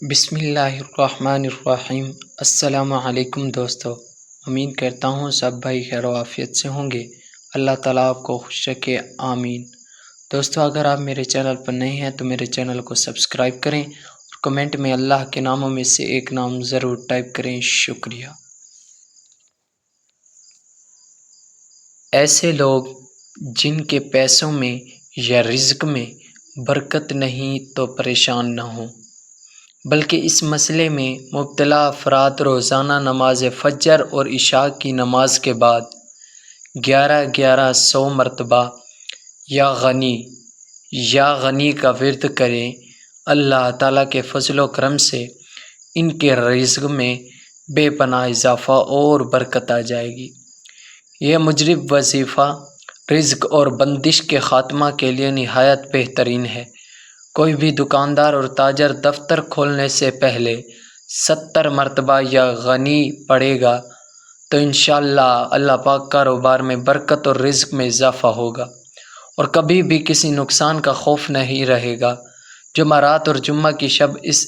بسم اللہ الرحمن الرحیم۔ السلام علیکم دوستو، امید کرتا ہوں سب بھائی خیر و عافیت سے ہوں گے۔ اللہ تعالیٰ آپ کو خوش رکھے، آمین۔ دوستو، اگر آپ میرے چینل پر نئے ہیں تو میرے چینل کو سبسکرائب کریں اور کمنٹ میں اللہ کے ناموں میں سے ایک نام ضرور ٹائپ کریں، شکریہ۔ ایسے لوگ جن کے پیسوں میں یا رزق میں برکت نہیں تو پریشان نہ ہوں، بلکہ اس مسئلے میں مبتلا افراد روزانہ نماز فجر اور عشاء کی نماز کے بعد 1100 مرتبہ یا غنی کا ورد کریں۔ اللہ تعالیٰ کے فضل و کرم سے ان کے رزق میں بے پناہ اضافہ اور برکت آ جائے گی۔ یہ مجرب وظیفہ رزق اور بندش کے خاتمہ کے لیے نہایت بہترین ہے۔ کوئی بھی دکاندار اور تاجر دفتر کھولنے سے پہلے 70 مرتبہ یا غنی پڑھے گا تو انشاءاللہ اللہ پاک کاروبار میں برکت اور رزق میں اضافہ ہوگا اور کبھی بھی کسی نقصان کا خوف نہیں رہے گا۔ جمعرات اور جمعہ کی شب اس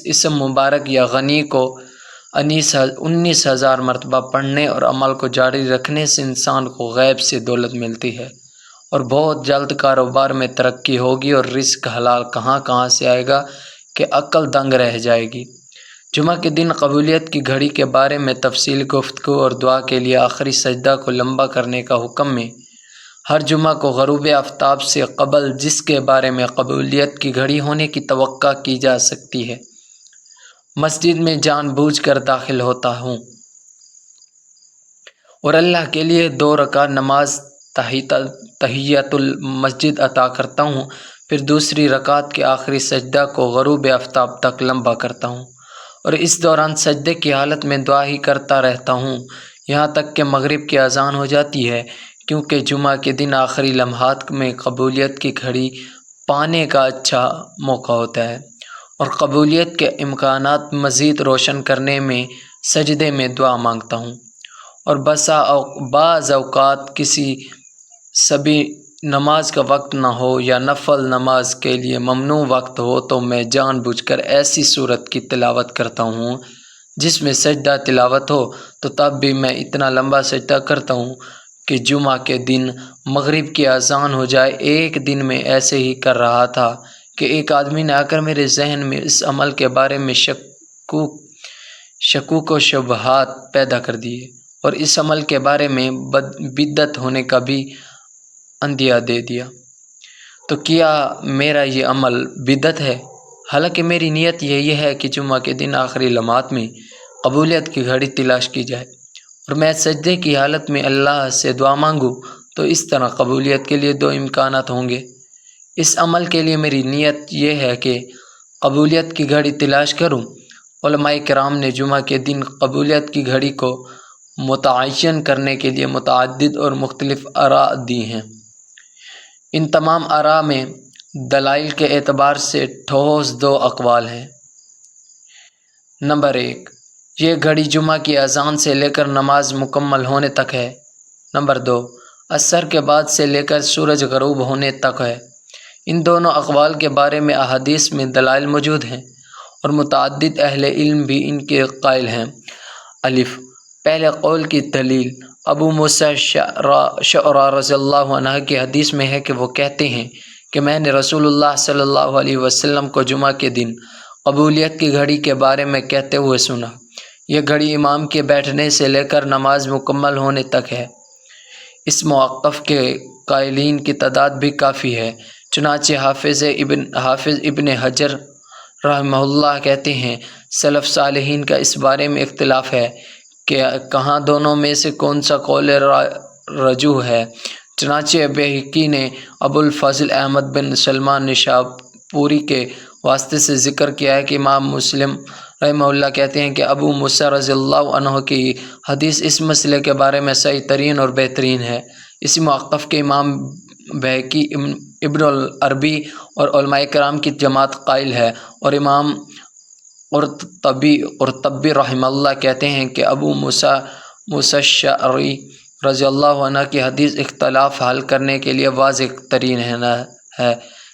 اسم مبارک یا غنی کو 19,000 مرتبہ پڑھنے اور عمل کو جاری رکھنے سے انسان کو غیب سے دولت ملتی ہے اور بہت جلد کاروبار میں ترقی ہوگی اور رزق حلال کہاں سے آئے گا کہ عقل دنگ رہ جائے گی۔ جمعہ کے دن قبولیت کی گھڑی کے بارے میں تفصیل گفتگو اور دعا کے لیے آخری سجدہ کو لمبا کرنے کا حکم میں ہر جمعہ کو غروب آفتاب سے قبل جس کے بارے میں قبولیت کی گھڑی ہونے کی توقع کی جا سکتی ہے، مسجد میں جان بوجھ کر داخل ہوتا ہوں اور اللہ کے لیے 2 رکعت نماز تحیۃ المسجد عطا کرتا ہوں، پھر دوسری رکعت کے آخری سجدہ کو غروب آفتاب تک لمبا کرتا ہوں اور اس دوران سجدے کی حالت میں دعا ہی کرتا رہتا ہوں یہاں تک کہ مغرب کی اذان ہو جاتی ہے، کیونکہ جمعہ کے دن آخری لمحات میں قبولیت کی گھڑی پانے کا اچھا موقع ہوتا ہے اور قبولیت کے امکانات مزید روشن کرنے میں سجدے میں دعا مانگتا ہوں۔ اور بعض اوقات کسی سبھی نماز کا وقت نہ ہو یا نفل نماز کے لیے ممنوع وقت ہو تو میں جان بوجھ کر ایسی صورت کی تلاوت کرتا ہوں جس میں سجدہ تلاوت ہو، تو تب بھی میں اتنا لمبا سجدہ کرتا ہوں کہ جمعہ کے دن مغرب کی اذان ہو جائے۔ ایک دن میں ایسے ہی کر رہا تھا کہ ایک آدمی نے آ کر میرے ذہن میں اس عمل کے بارے میں شکوک و شبہات پیدا کر دیے اور اس عمل کے بارے میں بدعت ہونے کا بھی اندیہ دے دیا۔ تو کیا میرا یہ عمل بدعت ہے؟ حالانکہ میری نیت یہی ہے کہ جمعہ کے دن آخری لمحات میں قبولیت کی گھڑی تلاش کی جائے اور میں سجدے کی حالت میں اللہ سے دعا مانگوں، تو اس طرح قبولیت کے لیے 2 امکانات ہوں گے۔ اس عمل کے لیے میری نیت یہ ہے کہ قبولیت کی گھڑی تلاش کروں۔ علماء کرام نے جمعہ کے دن قبولیت کی گھڑی کو متعین کرنے کے لیے متعدد اور مختلف آراء دی ہیں۔ ان تمام آراء میں دلائل کے اعتبار سے ٹھوس 2 اقوال ہیں۔ نمبر 1، یہ گھڑی جمعہ کی اذان سے لے کر نماز مکمل ہونے تک ہے۔ نمبر 2، عصر کے بعد سے لے کر سورج غروب ہونے تک ہے۔ ان دونوں اقوال کے بارے میں احادیث میں دلائل موجود ہیں اور متعدد اہل علم بھی ان کے قائل ہیں۔ پہلے قول کی دلیل ابو موسیٰ شعراء رضی اللہ عنہ کی حدیث میں ہے کہ وہ کہتے ہیں کہ میں نے رسول اللہ صلی اللہ علیہ وسلم کو جمعہ کے دن قبولیت کی گھڑی کے بارے میں کہتے ہوئے سنا۔ یہ گھڑی امام کے بیٹھنے سے لے کر نماز مکمل ہونے تک ہے۔ اس موقف کے قائلین کی تعداد بھی کافی ہے، چنانچہ حافظ ابن حجر رحمہ اللہ کہتے ہیں سلف صالحین کا اس بارے میں اختلاف ہے کہ کہاں دونوں میں سے کون سا قول رجوح ہے۔ چنانچہ بہقی نے ابو الفضل احمد بن سلمان نشاپوری کے واسطے سے ذکر کیا ہے کہ امام مسلم رحمہ اللہ کہتے ہیں کہ ابو موسیٰ رضی اللہ عنہ کی حدیث اس مسئلے کے بارے میں صحیح ترین اور بہترین ہے۔ اسی موقف کے امام بہقی، ابن العربی اور علماء کرام کی جماعت قائل ہے اور امام قرطبی رحمہ اللہ کہتے ہیں کہ ابو موسیٰ الشعری رضی اللہ عنہ کی حدیث اختلاف حل کرنے کے لیے واضح ترین ہے،